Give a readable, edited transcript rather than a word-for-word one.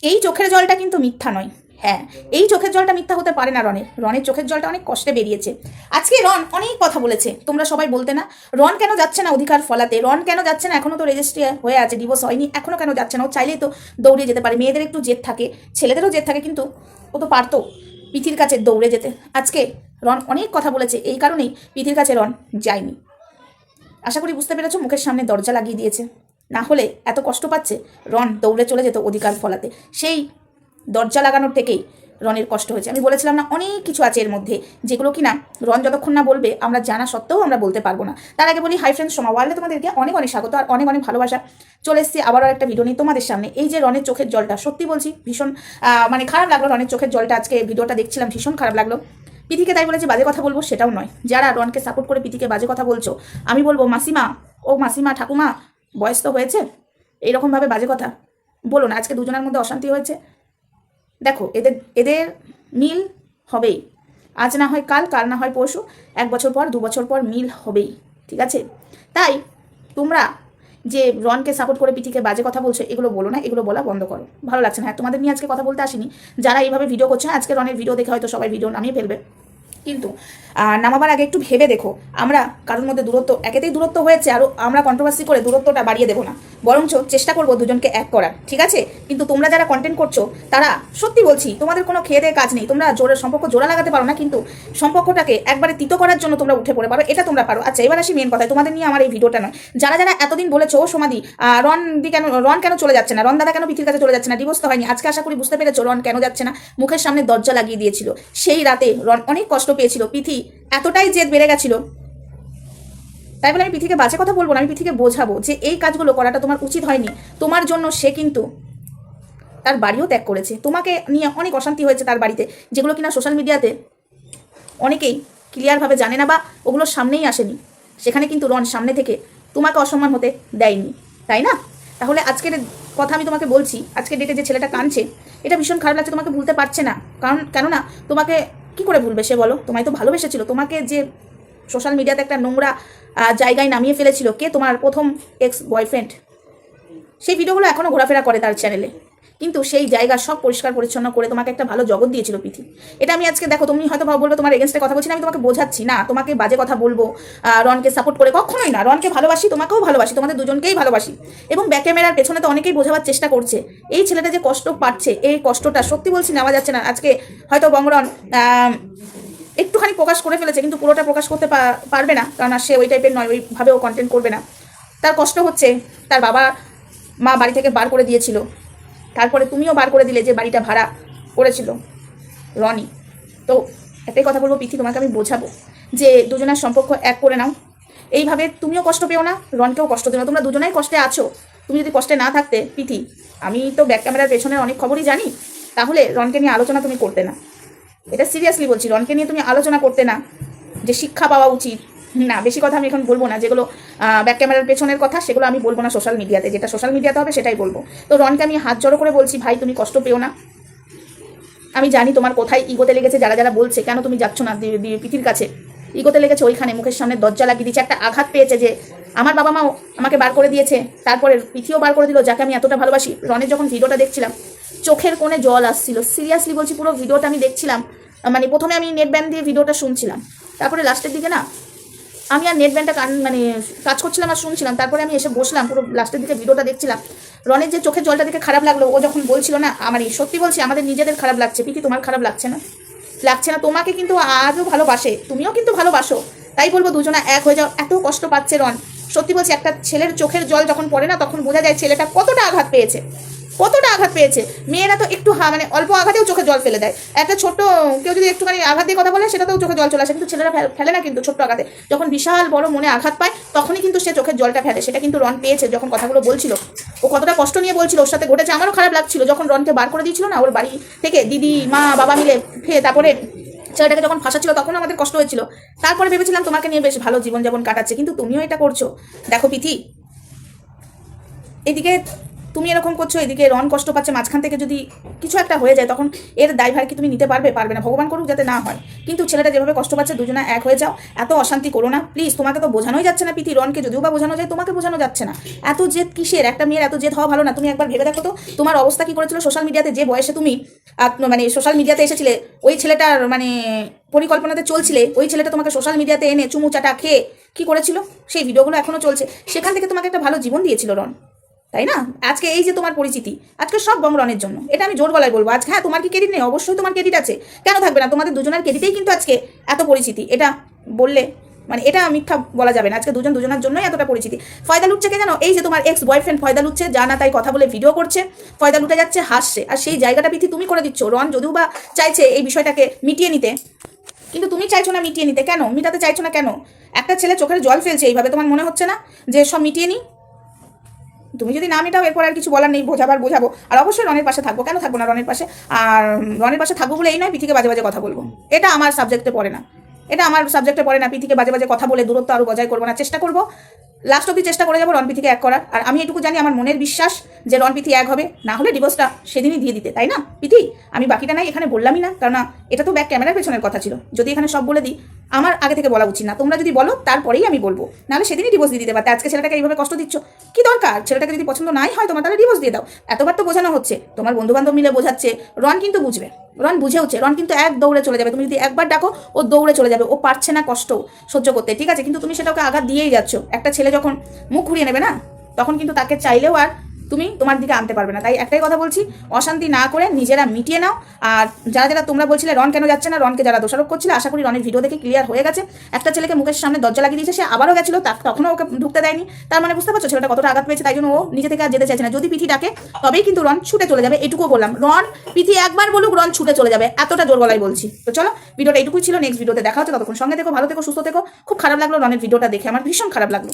এই চোখের জলটা কিন্তু মিথ্যা নয়। হ্যাঁ, এই চোখের জলটা মিথ্যা হতে পারে না। রনের চোখের জলটা অনেক কষ্টে বেরিয়েছে। আজকে রন অনেক কথা বলেছে, তোমরা সবাই বলতে না রন কেন যাচ্ছে না অধিকার ফলাতে, রন কেন যাচ্ছে না, এখনো তো রেজিস্ট্রি হয়ে আছে, ডিভোর্স হয়নি, এখনো কেন যাচ্ছে না? ও চাইলেই তো দৌড়ে যেতে পারে। মেয়েদের একটু জেদ থাকে, ছেলেদেরও জেদ থাকে, কিন্তু ও তো পারতো পিথির কাছে দৌড়ে যেতে। আজকে রন অনেক কথা বলেছে, এই কারণেই পিথির কাছে রন যায়নি। আশা করি বুঝতে পেরেছো, মুখের সামনে দরজা লাগিয়ে দিয়েছে। না হলে এত কষ্ট পাচ্ছে, রন দৌড়ে চলে যেত অধিকার ফলাতে। সেই দরজা লাগানোর থেকেই রনের কষ্ট হয়েছে। আমি বলেছিলাম না, অনেক কিছু আছে এর মধ্যে, যেগুলো কিনা রন যতক্ষণ না বলবে আমরা জানা সত্ত্বেও আমরা বলতে পারবো না। তার আগে বলি, হাই ফ্রেন্ডস, সোমা ওয়ার্ল্ডে তোমাদেরকে অনেক অনেক স্বাগত আর অনেক অনেক ভালোবাসা। চলে এসেছি আবারও একটা ভিডিও নিয়ে তোমাদের সামনে। এই যে রনের চোখের জলটা, সত্যি বলছি ভীষণ মানে খারাপ লাগলো রনের চোখের জলটা। আজকে ভিডিওটা দেখছিলাম, ভীষণ খারাপ লাগলো। পিথিকে তাই বলে যে বাজে কথা বলবো সেটাও নয়। যারা রনকে সাপোর্ট করে পিথিকে বাজে কথা বলছো, আমি বলবো মাসিমা, ও মাসিমা ঠাকুমা, বয়স তো হয়েছে, এইরকমভাবে বাজে কথা বলো না। আজকে দুজনের মধ্যে অশান্তি হয়েছে, দেখো এদের এদের মিল হবেই। আজ না হয় কাল, কাল না হয় পরশু, 1 বছর পর 2 বছর পর মিল হবেই, ঠিক আছে? তাই তোমরা যে রনকে সাপোর্ট করে পিথিকে বাজে কথা বলছো, এগুলো বলো না, এগুলো বলা বন্ধ করো। ভালো লাগছে না। হ্যাঁ, তোমাদের নিয়ে আজকে কথা বলতে আসিনি। যারা এইভাবে ভিডিও করছে, আজকে রনের ভিডিও দেখে হয়তো সবাই ভিডিও নামিয়ে ফেলবে, কিন্তু নামাবার আগে একটু ভেবে দেখো। আমরা কারোর মধ্যে দূরত্ব, একেতেই দূরত্ব হয়েছে, আরও আমরা কন্ট্রোভার্সি করে দূরত্বটা বাড়িয়ে দেবো না, বরঞ্চ চেষ্টা করবো দুজনকে এক করার, ঠিক আছে? কিন্তু তোমরা যারা কন্টেন্ট করছো, তারা সত্যি বলছি তোমাদের কোনো খেয়ে দেয়ে কাজ নেই। তোমরা সম্পর্ক জোড়া লাগাতে পারো না, কিন্তু সম্পর্কটাকে একবারে তিতো করার জন্য তোমরা উঠে পড়ে পারো, এটা তোমরা পারো। আচ্ছা, এবার আসি মেন কথায়, তোমাদের নিয়ে আমার এই ভিডিওটা নয়। যারা যারা এতদিন বলেছো সমাধি রন কেন চলে যাচ্ছে না, রন দাদা কেন পিথির কাছে চলে যাচ্ছে না, ডিভোর্স তো হয়নি। আজকে আশা করি বুঝতে পেরেছো রন কেন যাচ্ছে না। মুখের সামনে দরজা লাগিয়ে দিয়েছিল। সেই রাতে রন অনেক কষ্ট পেয়েছিল, পিথি এতটাই জেদ বেড়ে গেছিল। তাই বলে আমি পিথিকে বাজে কথা বলবো না, আমি পিথিকে বোঝাবো যে এই কাজগুলো করাটা তোমার উচিত হয়নি। তোমার জন্য সে কিন্তু তার বাড়িও ত্যাগ করেছে, তোমাকে নিয়ে অনেক অশান্তি হয়েছে তার বাড়িতে, যেগুলো কিনা সোশ্যাল মিডিয়াতে অনেকেই ক্লিয়ারভাবে জানে না বা ওগুলোর সামনেই আসেনি। সেখানে কিন্তু রন সামনে থেকে তোমাকে অসম্মান হতে দেয়নি, তাই না? তাহলে আজকের কথা আমি তোমাকে বলছি, আজকের ডেটে যে ছেলেটা কাঁদছে, এটা ভীষণ খারাপ লাগছে। তোমাকে ভুলতে পারছে না, কারণ কেননা তোমাকে কি করে ভুলবে সে, বলো? তোমায় তো ভালোবেসেছিল। তোমাকে যে সোশ্যাল মিডিয়াতে একটা নোংরা জায়গায় নামিয়ে ফেলেছিল, কে? তোমার প্রথম এক্স বয়ফ্রেন্ড। সেই ভিডিওগুলো এখনও ঘোরাফেরা করে তার চ্যানেলে, কিন্তু সেই জায়গা সব পরিষ্কার পরিচ্ছন্ন করে তোমাকে একটা ভালো জগৎ দিয়েছিল পিথি। এটা আমি আজকে, দেখো তুমি হয়তো বলবে তোমার এগেনস্টে কথা বলছি না, আমি তোমাকে বোঝাচ্ছি না, তোমাকে বাজে কথা বলবো রনকে সাপোর্ট করে, কখনোই না। রনকে ভালোবাসি, তোমাকেও ভালোবাসি, তোমাদের দুজনকেই ভালোবাসি, এবং ব্যাক ক্যামেরার পেছনে তো অনেকেই বোঝাবার চেষ্টা করছে। এই ছেলেটা যে কষ্ট পাচ্ছে, এই কষ্টটা সত্যি বলছি নেওয়া যাচ্ছে না। আজকে হয়তো বঙ্গরন একটুখানি প্রকাশ করে ফেলেছে, কিন্তু পুরোটা প্রকাশ করতে পারবে না, কারণ সে ওই টাইপের নয়, ওইভাবেও কন্টেন্ট করবে না। তার কষ্ট হচ্ছে, তার বাবা মা বাড়ি থেকে বার করে দিয়েছিল, তারপরে তুমিও বার করে দিলে, যে বাড়িটা ভাড়া করেছিল রনি। তো একটাই কথা বলবো পিথি, তোমাকে আমি বোঝাবো যে দুজনের সম্পর্ক এক করে নাও। এইভাবে তুমিও কষ্ট পেও না, রনকেও কষ্ট দেবে না, তোমরা দুজনাই কষ্টে আছো। তুমি যদি কষ্টে না থাকতে পিথি, আমি তো ব্যাক ক্যামেরার পেছনের অনেক খবরই জানি, তাহলে রনকে নিয়ে আলোচনা তুমি করতে না। এটা সিরিয়াসলি বলছি, রনকে নিয়ে তুমি আলোচনা করতে না, যে শিক্ষা পাওয়া উচিত। না, বেশি কথা আমি এখন বলবো না, যেগুলো ব্যাক ক্যামেরার পেছনের কথা সেগুলো আমি বলবো না সোশ্যাল মিডিয়াতে, যেটা সোশ্যাল মিডিয়াতে হবে সেটাই বলবো। তো রনকে আমি হাত জড়ো করে বলছি, ভাই তুমি কষ্ট পেও না। আমি জানি তোমার কোথায় ইগোতে লেগেছে, যারা যারা বলছে কেন তুমি যাচ্ছ না পিথির কাছে, ইগোতে লেগেছে ওইখানে, মুখের সামনে দরজা লাগিয়ে দিয়েছে, একটা আঘাত পেয়েছে যে আমার বাবা মাও আমাকে বার করে দিয়েছে, তারপরে পিথিও বার করে দিল, যাকে আমি এতটা ভালোবাসি। রনের যখন ভিডিওটা দেখছিলাম, চোখের কোণে জল আসছিল, সিরিয়াসলি বলছি, পুরো ভিডিওটা আমি দেখছিলাম। মানে প্রথমে আমি নেট ব্যান্ড দিয়ে ভিডিওটা শুনছিলাম, তারপরে লাস্টের দিকে না আমি আর নেট ব্যান্ডটা মানে কাজ করছিলাম আর শুনছিলাম, তারপরে আমি এসে বসলাম, পুরো লাস্টের দিকে ভিডিওটা দেখছিলাম। রনের যে চোখের জলটা দেখে খারাপ লাগলো, ও যখন বলছিল না, আমারই সত্যি বলছি, আমাদের নিজেদের খারাপ লাগছে। পিথি তোমার খারাপ লাগছে না? লাগছে না? তোমাকে কিন্তু আজও ভালোবাসে, তুমিও কিন্তু ভালোবাসো। তাই বলবো দুজনা এক হয়ে যাও। এত কষ্ট পাচ্ছে রন, সত্যি বলছি, একটা ছেলের চোখের জল যখন পড়ে না, তখন বোঝা যায় ছেলেটা কতটা আঘাত পেয়েছে, কতটা আঘাত পেয়েছে। মেয়েরা তো একটু মানে অল্প আঘাতেও চোখে জল ফেলে দেয়। একটা ছোট্ট কেউ যদি একটুখানি আঘাত দিয়ে কথা বলে, সেটাতেও চোখে জল চলে আসে, কিন্তু ছেলেরা ফেলে না, কিন্তু ছোট্ট আঘাতে। যখন বিশাল বড় মনে আঘাত পায়, তখনই কিন্তু সে চোখের জলটা ফেলে। সেটা কিন্তু রন পেয়েছে। যখন কথাগুলো বলছিল, ও কতটা কষ্ট নিয়ে বলছিল, ওর সাথে ঘটেছে। আমারও খারাপ লাগছিল যখন রনকে বার করে দিয়েছিল না ওর বাড়ি থেকে, দিদি মা বাবা মিলে তারপরে ছেলেটাকে যখন ফাঁসাচ্ছিল, তখন আমাদের কষ্ট হয়েছিল। তারপরে ভেবেছিলাম তোমাকে নিয়ে বেশ ভালো জীবনযাপন কাটাচ্ছে, কিন্তু তুমিও এটা করছো। দেখো পিথি, এদিকে তুমি এরকম করছো, এদিকে রন কষ্ট পাচ্ছে, মাঝখান থেকে যদি কিছু একটা হয়ে যায় তখন এর দায়ভার কি তুমি নিতে পারবে? পারবে না, ভগবান করুক যাতে না হয়। কিন্তু ছেলেটা যেভাবে কষ্ট পাচ্ছে, দুজনে এক হয়ে যাও, এত অশান্তি করো না প্লিজ। তোমাকে তো বোঝানোই যাচ্ছে না পিতি, রনকে যদিও বা বোঝানো যায়, তোমাকে বোঝানো যাচ্ছে না। এত জেদ কিসের? একটা মেয়ের এত জেদ হওয়া ভালো না। তুমি একবার ভেবে দেখো তো তোমার অবস্থা কি করেছিল সোশ্যাল মিডিয়াতে, যে বয়সে তুমি মানে সোশ্যাল মিডিয়াতে এসেছিলে, ওই ছেলেটার মানে পরিকল্পনাতে চলছিলে, ওই ছেলেটা তোমাকে সোশ্যাল মিডিয়াতে এনে চুমু চাটা খেয়ে কি করেছিল, সেই ভিডিওগুলো এখনো চলছে। সেখান থেকে তোমাকে একটা ভালো জীবন দিয়েছিল রন, তাই না? আজকে এই যে তোমার পরিচিতি, আজকে সব গম রনের জন্য, এটা আমি জোর গলায় বলবো। আজকে হ্যাঁ, তোমার কি ক্রেডিট নেই? অবশ্যই তোমার ক্রেডিট আছে, কেন থাকবে না? তোমাদের দুজনের ক্রেডিটেই কিন্তু আজকে এত পরিচিতি। এটা বললে মানে এটা মিথ্যা বলা যাবে না। আজকে দুজনের জন্যই এতটা পরিচিতি। ফয়দা লুটছে কে জানো? এই যে তোমার এক্স বয়ফ্রেন্ড ফয়দা লুটছে, যা না তাই কথা বলে ভিডিও করছে, ফয়দা লুটে যাচ্ছে, হাসছে, আর সেই জায়গাটা পিথি তুমি করে দিচ্ছ। রন যদিও বা চাইছে এই বিষয়টাকে মিটিয়ে নিতে, কিন্তু তুমি চাইছো না মিটিয়ে নিতে। কেন মিটাতে চাইছো না কেন? একটা ছেলে চোখের জল ফেলছে এইভাবে, তোমার মনে হচ্ছে না যে সব মিটিয়ে নি? তুমি যদি না মেটাও এরপর আর কিছু বলার নেই, বোঝাবো। আর অবশ্যই রনের পাশে থাকবো, কেন থাকবো না রনের পাশে। আর রনের পাশে থাকবো বলে এই নয় পিথিকে বাজে বাজে কথা বলবো, এটা আমার সাবজেক্টে পড়ে না। পিথিকে বাজে বাজে কথা বলে দূরত্ব আরও বজায় করবো না, চেষ্টা করবো লাস্ট অব্দি চেষ্টা করে যাবো রণপিথিকে এক করার। আর আমি এটুকু জানি, আমার মনের বিশ্বাস যে রণপিথি এক হবে, না হলে ডিভোর্সটা সেদিনই দিয়ে দিতে, তাই না পিথি? আমি বাকিটা নাই এখানে বললামই না, কারণ এটা তো ব্যাক ক্যামেরার পেছনের কথা ছিল। যদি এখানে সব বলে দিই, আমার আগে থেকে বলা উচিত না। তোমরা যদি বলো তারপরেই আমি বলবো, নাহলে সেদিনই ডিভোর্স দিয়ে দিতে পারতে। আজকে ছেলেটাকে এইভাবে কষ্ট দিচ্ছ, কি দরকার? ছেলেটাকে যদি পছন্দ নাই হয় তোমার, তাহলে ডিভোর্স দিয়ে দাও। এতবার তো বোঝানো হচ্ছে, তোমার বন্ধুবান্ধব মিলে বোঝাচ্ছে, রন কিন্তু বুঝবে, রন বুঝেওছে। রন কিন্তু এক দৌড়ে চলে যাবে, তুমি যদি একবার ডাকো ও দৌড়ে চলে যাবে। ও পারছে না কষ্ট সহ্য করতে, ঠিক আছে? কিন্তু তুমি সেটাকে আঘাত দিয়েই যাচ্ছ। একটা ছেলে যখন মুখ ঘুরিয়ে নেবে না, তখন কিন্তু তাকে চাইলেও আর তুমি তোমার দিকে আনতে পারবে না। তাই একটাই কথা বলছি, অশান্তি না করে নিজেরা মিটিয়ে নাও। আর যারা তোমরা বলছিলে রন কেন যাচ্ছে না, রনকে যারা দোষারোপ করছিলে, আশা করি রনের ভিডিও দেখে ক্লিয়ার হয়ে গেছে। একটা ছেলেকে মুখের সামনে দরজা লাগিয়ে দিয়েছে, সে আবারও গেছিল, তখনও ওকে ঢুকতে দেয়নি। তার মানে বুঝতে পারছো ছেলেটা কতটা আঘাত পেয়েছে। তাই জন্য ও নিজে থেকে আর যেতে চাইছে না। যদি পিথি ডাকে তবেই কিন্তু রন ছুটে চলে যাবে, এটুকুও বললাম। রন পিথি একবার বলুক, রন ছুটে চলে যাবে, এতটা জোর গলায় বলছি। তো চলো, ভিডিওটা এইটুকুই ছিল। নেক্সট ভিডিওতে দেখা হচ্ছে, ততক্ষণ সঙ্গে থেকো, ভালো থেকো, সুস্থ থেকো। খুব খারাপ লাগলো রনের ভিডিওটা দেখে, আমার ভীষণ খারাপ লাগলো।